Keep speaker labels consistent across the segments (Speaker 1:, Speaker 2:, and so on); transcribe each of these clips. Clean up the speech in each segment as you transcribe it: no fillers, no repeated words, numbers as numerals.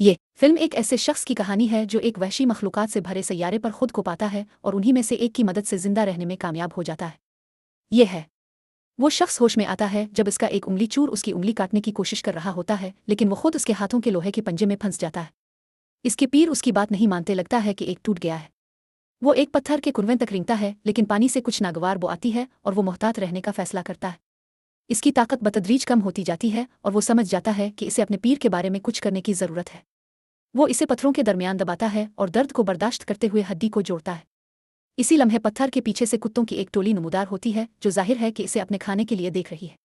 Speaker 1: ये फिल्म एक ऐसे शख्स की कहानी है जो एक वहशी मखलूक़ात से भरे सैयारे पर खुद को पाता है और उन्हीं में से एक की मदद से जिंदा रहने में कामयाब हो जाता है। ये है वो शख्स होश में आता है जब इसका एक उंगली चूर उसकी उंगली काटने की कोशिश कर रहा होता है, लेकिन वो खुद उसके हाथों के लोहे के पंजे में फंस जाता है। इसके पीर उसकी बात नहीं मानते, लगता है कि एक टूट गया है। वो एक पत्थर के कुनवें तक रेंगता है, लेकिन पानी से कुछ नागवार बो आती है और वो मोहतात रहने का फैसला करता है। इसकी ताकत बतदरीज कम होती जाती है और वो समझ जाता है कि इसे अपने पीर के बारे में कुछ करने की ज़रूरत है। वो इसे पत्थरों के दरमियान दबाता है और दर्द को बर्दाश्त करते हुए हड्डी को जोड़ता है। इसी लम्हे पत्थर के पीछे से कुत्तों की एक टोली नमूदार होती है जो जाहिर है कि इसे अपने खाने के लिए देख रही है।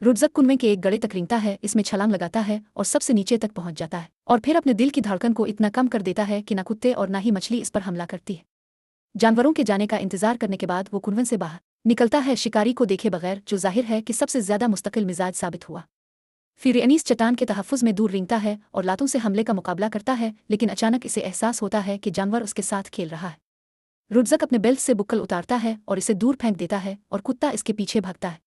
Speaker 1: रुडज़क कुनवे के एक गड़े तक रेंगता है, इसमें छलांग लगाता है और सबसे नीचे तक पहुंच जाता है, और फिर अपने दिल की धड़कन को इतना कम कर देता है कि न कुत्ते और न ही मछली इस पर हमला करती है। जानवरों के जाने का इंतजार करने के बाद वो कुनवन से बाहर निकलता है, शिकारी को देखे बगैर, जो जाहिर है कि सबसे ज्यादा मुस्तकिल मिजाज साबित हुआ। फिर एनीस चट्टान के तहफ़्फ़ुज़ में दूर रेंगता है और लातों से हमले का मुकाबला करता है, लेकिन अचानक इसे एहसास होता है कि जानवर उसके साथ खेल रहा है। रुडज़क अपने बेल्ट से बुक्कल उतारता है और इसे दूर फेंक देता है और कुत्ता इसके पीछे भागता है।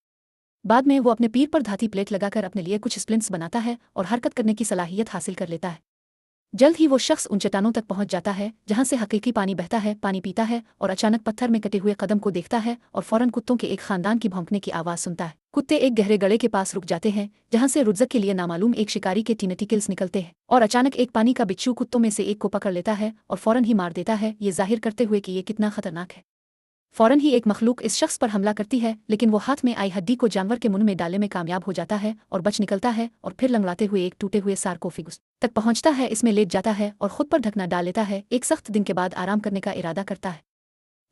Speaker 1: बाद में वो अपने पीर पर धाती प्लेट लगाकर अपने लिए कुछ स्प्लिंट्स बनाता है और हरकत करने की सलाहियत हासिल कर लेता है। जल्द ही वो शख्स उन चट्टानों तक पहुंच जाता है जहां से हकीकी पानी बहता है, पानी पीता है और अचानक पत्थर में कटे हुए कदम को देखता है और फौरन कुत्तों के एक खानदान की भौंकने की आवाज़ सुनता है। कुत्ते एक गहरे गड़े के पास रुक जाते हैं जहां से रुडज़क के लिए नामालूम एक शिकारी के टिनटिकल्स निकलते हैं, और अचानक एक पानी का बिच्छू कुत्तों में से एक को पकड़ लेता है और फौरन ही मार देता है, ये जाहिर करते हुए कि ये कितना खतरनाक है। फौरन ही एक मखलूक इस शख्स पर हमला करती है, लेकिन वो हाथ में आई हड्डी को जानवर के मुंह में डालने में कामयाब हो जाता है और बच निकलता है, और फिर लंगड़ाते हुए एक टूटे हुए सार्कोफिगस तक पहुंचता है, इसमें लेट जाता है और खुद पर ढकना डाल लेता है। एक सख्त दिन के बाद आराम करने का इरादा करता है।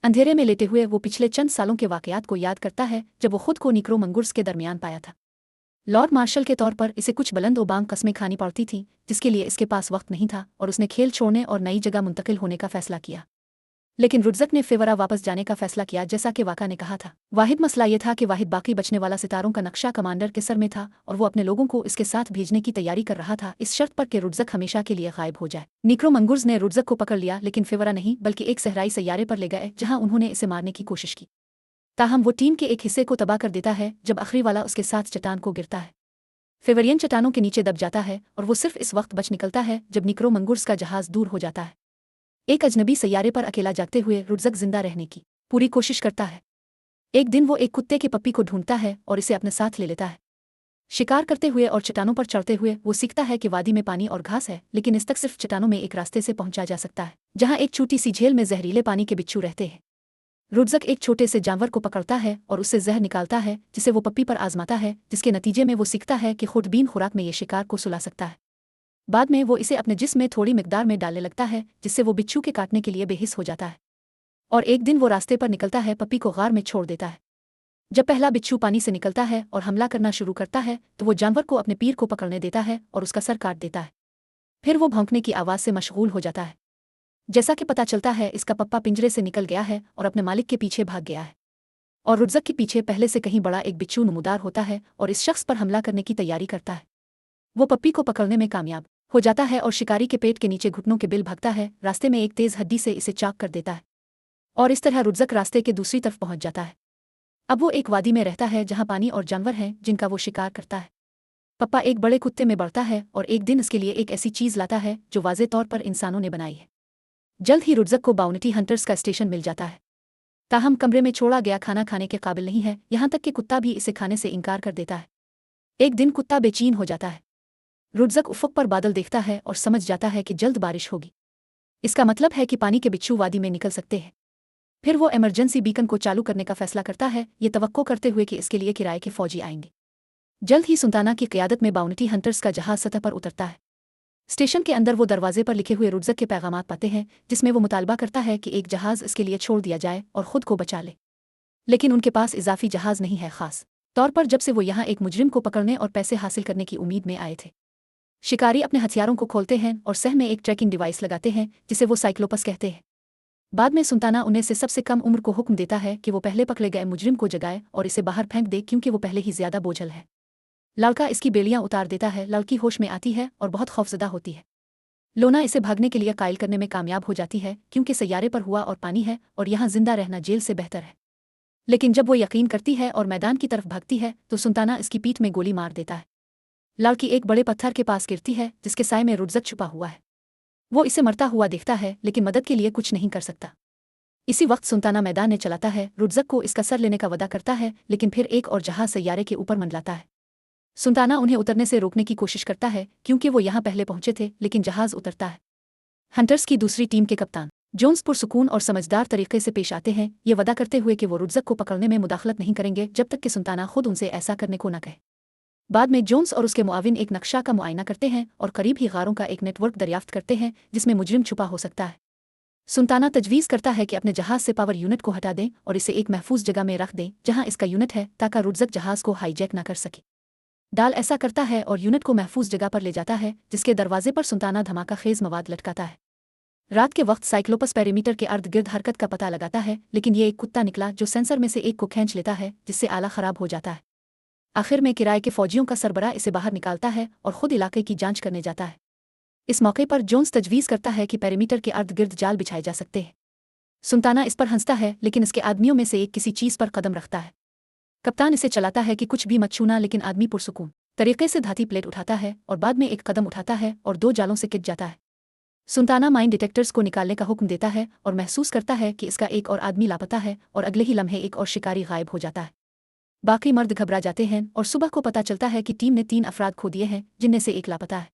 Speaker 1: अंधेरे में लेटे हुए वो पिछले चंद सालों के वाकयात को याद करता है जब वो खुद को निक्रोमंगुर्स के दरमियान पाया था। लॉर्ड मार्शल के तौर पर इसे कुछ बुलंद ओबांग कस्में खानी पड़ती थीं, जिसके लिए इसके पास वक्त नहीं था, और उसने खेल छोड़ने और नई जगह मुंतकिल होने का फैसला किया। लेकिन रुडज़क ने फेवरा वापस जाने का फैसला किया, जैसा कि वाका ने कहा था। वाहिद मसला ये था कि वाहिद बाकी बचने वाला सितारों का नक्शा कमांडर के सर में था और वो अपने लोगों को इसके साथ भेजने की तैयारी कर रहा था, इस शर्त पर कि रुडज़क हमेशा के लिए गायब हो जाए। निक्रोमंगुर्स ने रुडज़क को पकड़ लिया, लेकिन फेवरा नहीं बल्कि एक सहराई सैयारे पर ले गए जहां उन्होंने इसे मारने की कोशिश की। ताहम वो टीम के एक हिस्से को तबाह कर देता है जब आखिरी वाला उसके साथ चट्टान को गिरता है। फेवरियन चट्टानों के नीचे दब जाता है और वो सिर्फ इस वक्त बच निकलता है जब निक्रोमंगुर्स का जहाज दूर हो जाता है। एक अजनबी सैयारे पर अकेला जागते हुए रुडज़क जिंदा रहने की पूरी कोशिश करता है। एक दिन वो एक कुत्ते के पप्पी को ढूंढता है और इसे अपने साथ ले लेता है। शिकार करते हुए और चट्टानों पर चढ़ते हुए वो सीखता है कि वादी में पानी और घास है, लेकिन इस तक सिर्फ चट्टानों में एक रास्ते से पहुंचा जा सकता है जहां एक छोटी सी झील में जहरीले पानी के बिच्छू रहते हैं। रुडज़क एक छोटे से जानवर को पकड़ता है और उससे जहर निकालता है, जिसे वो पप्पी पर आजमाता है, जिसके नतीजे में वो सीखता है कि खुदबीन खुराक में ये शिकार को सुला सकता है। बाद में वो इसे अपने जिस्म में थोड़ी मिकदार में डालने लगता है, जिससे वो बिच्छू के काटने के लिए बेहिस हो जाता है। और एक दिन वो रास्ते पर निकलता है, पप्पी को गार में छोड़ देता है। जब पहला बिच्छू पानी से निकलता है और हमला करना शुरू करता है तो वो जानवर को अपने पीर को पकड़ने देता है और उसका सर काट देता है। फिर वो भौंकने की आवाज़ से मशगूल हो जाता है। जैसा कि पता चलता है, इसका पप्पा पिंजरे से निकल गया है और अपने मालिक के पीछे भाग गया है, और रुडज़क के पीछे पहले से कहीं बड़ा एक बिच्छू नमूदार होता है और इस शख्स पर हमला करने की तैयारी करता है। वो पप्पी को पकड़ने में कामयाब हो जाता है और शिकारी के पेट के नीचे घुटनों के बिल भागता है, रास्ते में एक तेज हड्डी से इसे चाक कर देता है, और इस तरह रुडज़क रास्ते के दूसरी तरफ पहुंच जाता है। अब वो एक वादी में रहता है जहां पानी और जानवर हैं जिनका वो शिकार करता है। पप्पा एक बड़े कुत्ते में बढ़ता है और एक दिन इसके लिए एक ऐसी चीज़ लाता है जो वाज़े तौर पर इंसानों ने बनाई है। जल्द ही रुडज़क को बाउंटी हंटर्स का स्टेशन मिल जाता है। ताहम कमरे में छोड़ा गया खाना खाने के काबिल नहीं है, यहाँ तक कि कुत्ता भी इसे खाने से इनकार कर देता है। एक दिन कुत्ता बेचैन हो जाता है। रुडज़क उफ़क़ पर बादल देखता है और समझ जाता है कि जल्द बारिश होगी। इसका मतलब है कि पानी के बिच्छू वादी में निकल सकते हैं। फिर वो इमरजेंसी बीकन को चालू करने का फैसला करता है, ये तवक्को करते हुए कि इसके लिए किराए के फौजी आएंगे। जल्द ही सुल्ताना की क़ियादत में बाउंटी हंटर्स का जहाज सतह पर उतरता है। स्टेशन के अंदर वो दरवाजे पर लिखे हुए रुडज़क के पैगामात पाते हैं, जिसमें वो मुतालबा करता है कि एक जहाज़ इसके लिए छोड़ दिया जाए और ख़ुद को बचा ले। लेकिन उनके पास इजाफी जहाज़ नहीं है, ख़ास तौर पर जब से वो यहाँ एक मुजरिम को पकड़ने और पैसे हासिल करने की उम्मीद में आए थे। शिकारी अपने हथियारों को खोलते हैं और सह में एक ट्रैकिंग डिवाइस लगाते हैं जिसे वो साइक्लोपस कहते हैं। बाद में सुल्ताना उन्हें से सबसे कम उम्र को हुक्म देता है कि वो पहले पकड़े गए मुजरिम को जगाए और इसे बाहर फेंक दे, क्योंकि वो पहले ही ज्यादा बोझल है। लड़का इसकी बेड़ियां उतार देता है, लड़की होश में आती है और बहुत खौफजदा होती है। लोना इसे भागने के लिए कायल करने में कामयाब हो जाती है, क्योंकि सैयारे पर हुआ और पानी है और यहाँ जिंदा रहना जेल से बेहतर है। लेकिन जब वो यकीन करती है और मैदान की तरफ भागती है तो सुल्ताना इसकी पीठ में गोली मार देता है। लड़की एक बड़े पत्थर के पास गिरती है जिसके साए में रुड्जक छुपा हुआ है। वो इसे मरता हुआ देखता है लेकिन मदद के लिए कुछ नहीं कर सकता। इसी वक्त सुल्ताना मैदान में चलाता है, रुड्जक को इसका सर लेने का वादा करता है, लेकिन फिर एक और जहाज सैयारे के ऊपर मंडलाता है। सुल्ताना उन्हें उतरने से रोकने की कोशिश करता है क्योंकि वो यहाँ पहले पहुंचे थे, लेकिन जहाज उतरता है। हंटर्स की दूसरी टीम के कप्तान जोन्स पुरसुकून और समझदार तरीके से पेश आते हैं, ये वादा करते हुए कि वो रुड्जक को पकड़ने में मुदाखलत नहीं करेंगे जब तक कि सुल्ताना खुद उनसे ऐसा करने को न कहे। बाद में जोन्स और उसके मुआविन एक नक्शा का मुआयना करते हैं और करीब ही गारों का एक नेटवर्क दरियाफ्त करते हैं जिसमें मुजरिम छुपा हो सकता है। सुल्ताना तजवीज़ करता है कि अपने जहाज से पावर यूनिट को हटा दें और इसे एक महफूज जगह में रख दें जहां इसका यूनिट है, ताकि रुड्जक जहाज को हाईजैक न कर सके। डाल ऐसा करता है और यूनिट को महफूज जगह पर ले जाता है जिसके दरवाजे पर सुल्ताना धमाका खेज मवाद लटकाता है। रात के वक्त साइक्लोपस पेरीमीटर के अर्ध गिर्द हरकत का पता लगाता है, लेकिन ये एक कुत्ता निकला जो सेंसर में से एक को खींच लेता है जिससे आला खराब हो जाता है। आखिर में किराए के फौजियों का सरबराह इसे बाहर निकालता है और खुद इलाके की जांच करने जाता है। इस मौके पर जोन्स तजवीज़ करता है कि पेरीमीटर के अर्ध गिर्द जाल बिछाए जा सकते हैं। सुल्ताना इस पर हंसता है, लेकिन इसके आदमियों में से एक किसी चीज़ पर कदम रखता है। कप्तान इसे चलाता है कि कुछ भी मत छूना, लेकिन आदमी पुरसुकून तरीके से धाती प्लेट उठाता है और बाद में एक कदम उठाता है और 2 जालों से किट जाता है। सुल्ताना माइन डिटेक्टर्स को निकालने का हुक्म देता है और महसूस करता है कि इसका एक और आदमी लापता है और अगले ही लम्हे एक और शिकारी गायब हो जाता है। बाकी मर्द घबरा जाते हैं और सुबह को पता चलता है कि टीम ने 3 अफराद खो दिए हैं, जिनमें से एक लापता है।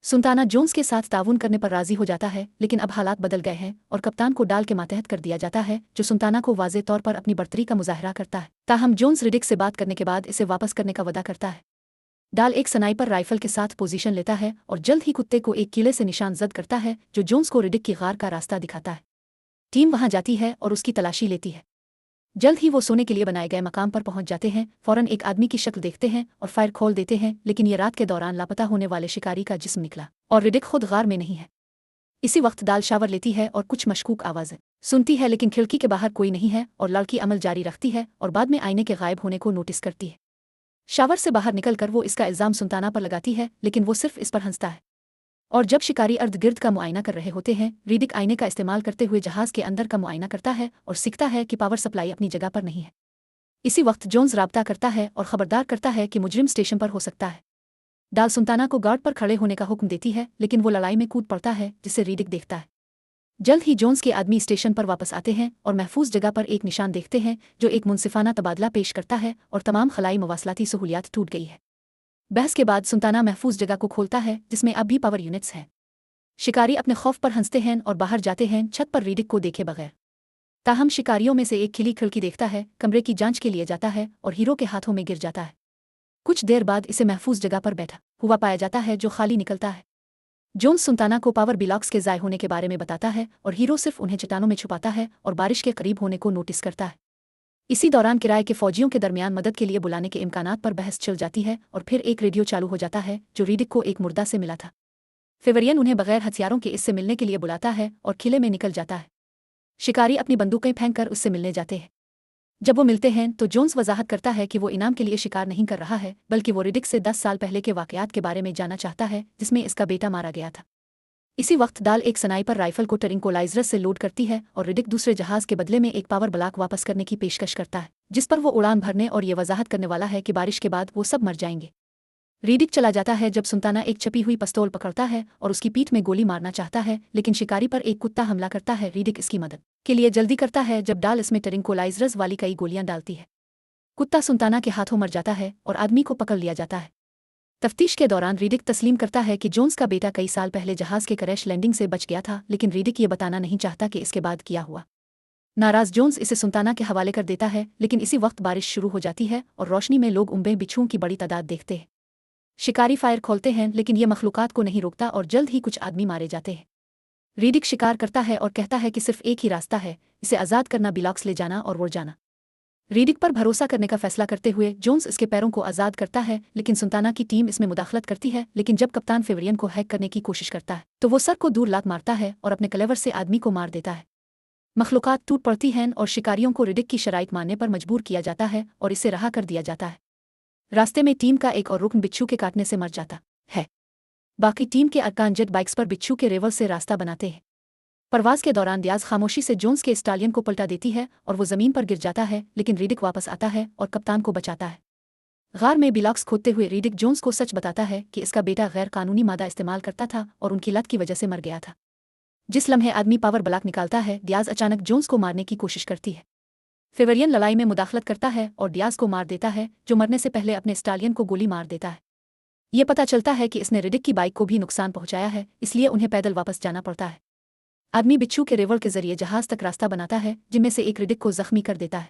Speaker 1: सुल्ताना जोन्स के साथ ताउन करने पर राजी हो जाता है, लेकिन अब हालात बदल गए हैं और कप्तान को डाल के मातहत कर दिया जाता है, जो सुल्ताना को वाज़े तौर पर अपनी बढ़तरी का मुजाहरा करता है। ताहम जोन्स रिडिक से बात करने के बाद इसे वापस करने का वादा करता है। डाल एक स्नाइपर राइफल के साथ पोजीशन लेता है और जल्द ही कुत्ते को एक किले से निशान जद करता है, जो जोन्स को रिडिक की गार का रास्ता दिखाता है। टीम वहां जाती है और उसकी तलाशी लेती है। जल्द ही वो सोने के लिए बनाए गए मकाम पर पहुंच जाते हैं, फौरन एक आदमी की शक्ल देखते हैं और फायर खोल देते हैं, लेकिन ये रात के दौरान लापता होने वाले शिकारी का जिस्म निकला और रिडिक खुद गार में नहीं है। इसी वक्त दाल शावर लेती है और कुछ मशकूक आवाज़ें सुनती है, लेकिन खिड़की के बाहर कोई नहीं है और लड़की अमल जारी रखती है और बाद में आईने के गायब होने को नोटिस करती है। शावर से बाहर निकलकर वो इसका इल्ज़ाम सुल्ताना पर लगाती है, लेकिन वो सिर्फ इस पर हंसता है। और जब शिकारी अर्ध गिर्द का मुआयना कर रहे होते हैं, रिडिक आईने का इस्तेमाल करते हुए जहाज के अंदर का मुआयना करता है और सीखता है कि पावर सप्लाई अपनी जगह पर नहीं है। इसी वक्त जोन्स राब्ता करता है और खबरदार करता है कि मुजरिम स्टेशन पर हो सकता है। डाल सुल्ताना को गार्ड पर खड़े होने का हुक्म देती है, लेकिन वो लड़ाई में कूद पड़ता है जिसे रिडिक देखता है। जल्द ही जोन्स के आदमी स्टेशन पर वापस आते हैं और महफूज जगह पर एक निशान देखते हैं जो एक मुनसिफाना तबादला पेश करता है और तमाम खलाई मवासलाती सहूलियात टूट गई है। बहस के बाद सुल्ताना महफूज जगह को खोलता है जिसमें अब भी पावर यूनिट्स हैं। शिकारी अपने खौफ पर हंसते हैं और बाहर जाते हैं, छत पर रिडिक को देखे बगैर। ताहम शिकारियों में से एक खिली खिड़की देखता है, कमरे की जांच के लिए जाता है और हीरो के हाथों में गिर जाता है। कुछ देर बाद इसे महफूज जगह पर बैठा हुआ पाया जाता है जो खाली निकलता है। जोन्स सुल्ताना को पावर ब्लॉक्स के ज़ाय होने के बारे में बताता है और हीरो सिर्फ उन्हें चट्टानों में छुपाता है और बारिश के करीब होने को नोटिस करता है। इसी दौरान किराए के फौजियों के दरमियान मदद के लिए बुलाने के इम्कानात पर बहस चल जाती है और फिर एक रेडियो चालू हो जाता है जो रिडिक को एक मुर्दा से मिला था। फेवरियन उन्हें बगैर हथियारों के इससे मिलने के लिए बुलाता है और किले में निकल जाता है। शिकारी अपनी बंदूकें फेंक कर उससे मिलने जाते हैं। जब वो मिलते हैं तो जोन्स वजाहत करता है कि वो इनाम के लिए शिकार नहीं कर रहा है, बल्कि वो रिडिक से 10 साल पहले के वाकयात के बारे में जानना चाहता है जिसमें इसका बेटा मारा गया था। इसी वक्त डाल एक स्नाइपर राइफल को ट्रिंकोलाइजर से लोड करती है और रिडिक दूसरे जहाज के बदले में एक पावर ब्लॉक वापस करने की पेशकश करता है, जिस पर वो उड़ान भरने और ये वजाहत करने वाला है कि बारिश के बाद वो सब मर जाएंगे। रिडिक चला जाता है जब सुल्ताना एक छपी हुई पिस्तौल पकड़ता है और उसकी पीठ में गोली मारना चाहता है, लेकिन शिकारी पर एक कुत्ता हमला करता है। रिडिक इसकी मदद के लिए जल्दी करता है जब डाल इसमें ट्रिंकोलाइजर्स वाली कई गोलियां डालती है। कुत्ता सुल्ताना के हाथों मर जाता है और आदमी को पकड़ लिया जाता है। तफ्तीश के दौरान रिडिक तस्लीम करता है कि जोन्स का बेटा कई साल पहले जहाज के क्रैश लैंडिंग से बच गया था, लेकिन रिडिक ये बताना नहीं चाहता कि इसके बाद क्या हुआ। नाराज जोन्स इसे सुल्ताना के हवाले कर देता है, लेकिन इसी वक्त बारिश शुरू हो जाती है और रोशनी में लोग उम्बे बिच्छुओं की बड़ी तादाद देखते हैं। शिकारी फायर खोलते हैं, लेकिन ये मखलूकात को नहीं रोकता और जल्द ही कुछ आदमी मारे जाते हैं। रिडिक शिकार करता है और कहता है कि सिर्फ एक ही रास्ता है, इसे आज़ाद करना, ब्लॉक्स ले जाना और उड़ जाना। रिडिक पर भरोसा करने का फैसला करते हुए जोन्स इसके पैरों को आज़ाद करता है, लेकिन सुल्ताना की टीम इसमें मुदाखलत करती है। लेकिन जब कप्तान फेवरियन को हैक करने की कोशिश करता है तो वो सर को दूर लात मारता है और अपने कलेवर से आदमी को मार देता है। मखलूकात टूट पड़ती हैं और शिकारियों को रिडिक की शराइत मानने पर मजबूर किया जाता है और इसे रहा कर दिया जाता है। रास्ते में टीम का एक और रुकन बिच्छू के काटने से मर जाता है। बाकी टीम के अरकान जेट बाइक्स पर बिच्छू के रेवल से रास्ता बनाते हैं। परवाज के दौरान दियाज खामोशी से जोन्स के स्टालियन को पलटा देती है और वो जमीन पर गिर जाता है, लेकिन रिडिक वापस आता है और कप्तान को बचाता है। غار میں بلاکس کھودتے ہوئے ریڈک جونز کو سچ بتاتا ہے کہ اس کا بیٹا غیر قانونی مادہ استعمال کرتا تھا اور ان کی لت کی وجہ سے مر گیا تھا۔ جس لمحے آدمی پاور بلاک نکالتا ہے، ڈیاز اچانک جونز کو مارنے کی کوشش کرتی ہے۔ فیورین لڑائی میں مداخلت کرتا ہے اور ڈیاز کو مار دیتا ہے، جو مرنے سے پہلے اپنے اسٹالین کو گولی مار دیتا ہے۔ یہ پتہ چلتا ہے کہ اس نے ریڈک کی بائک کو بھی نقصان پہنچایا ہے، اس لیے انہیں پیدل واپس جانا پڑتا ہے۔ آدمی بچھو کے ریور کے ذریعے جہاز تک راستہ بناتا ہے، جن میں سے ایک ریڈک کو زخمی کر دیتا ہے۔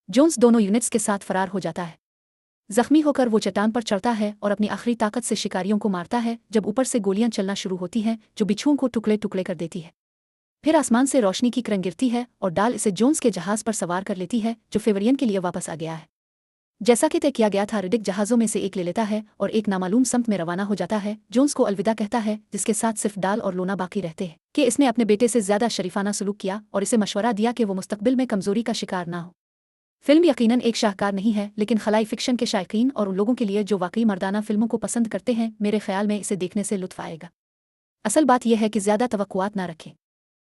Speaker 1: جونز دونوں یونٹس کے ساتھ فرار ہو جاتا ہے۔ زخمی ہو کر وہ چٹان پر چڑھتا ہے اور اپنی آخری طاقت سے شکاریوں کو مارتا ہے جب اوپر سے گولیاں چلنا شروع ہوتی ہیں جو بچھوؤں کو ٹکڑے ٹکڑے کر دیتی ہے۔ پھر آسمان سے روشنی کی کرن گرتی ہے اور ڈال اسے جونز کے جہاز پر سوار کر لیتی ہے جو فیورین کے لیے واپس آ گیا ہے۔ جیسا کہ طے کیا گیا تھا، ریڈک جہازوں میں سے ایک لے لیتا ہے اور ایک نامعلوم سمت میں روانہ ہو جاتا ہے۔ جونز کو الوداع کہتا ہے، جس کے ساتھ صرف ڈال اور لونا باقی رہتے ہیں کہ اس نے اپنے بیٹے سے زیادہ شریفانہ سلوک کیا اور اسے مشورہ دیا کہ وہ مستقبل میں کمزوری کا شکار نہ ہو۔ فلم یقیناً ایک شاہکار نہیں ہے، لیکن خلائی فکشن کے شائقین اور ان لوگوں کے لیے جو واقعی مردانہ فلموں کو پسند کرتے ہیں، میرے خیال میں اسے دیکھنے سے لطف آئے گا۔ اصل بات یہ ہے کہ زیادہ توقعات نہ رکھیں۔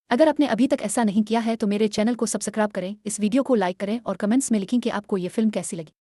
Speaker 1: اگر آپ نے ابھی تک ایسا نہیں کیا ہے تو میرے چینل کو سبسکرائب کریں، اس ویڈیو کو لائک کریں اور کمنٹس میں لکھیں کہ آپ کو یہ فلم کیسی لگی۔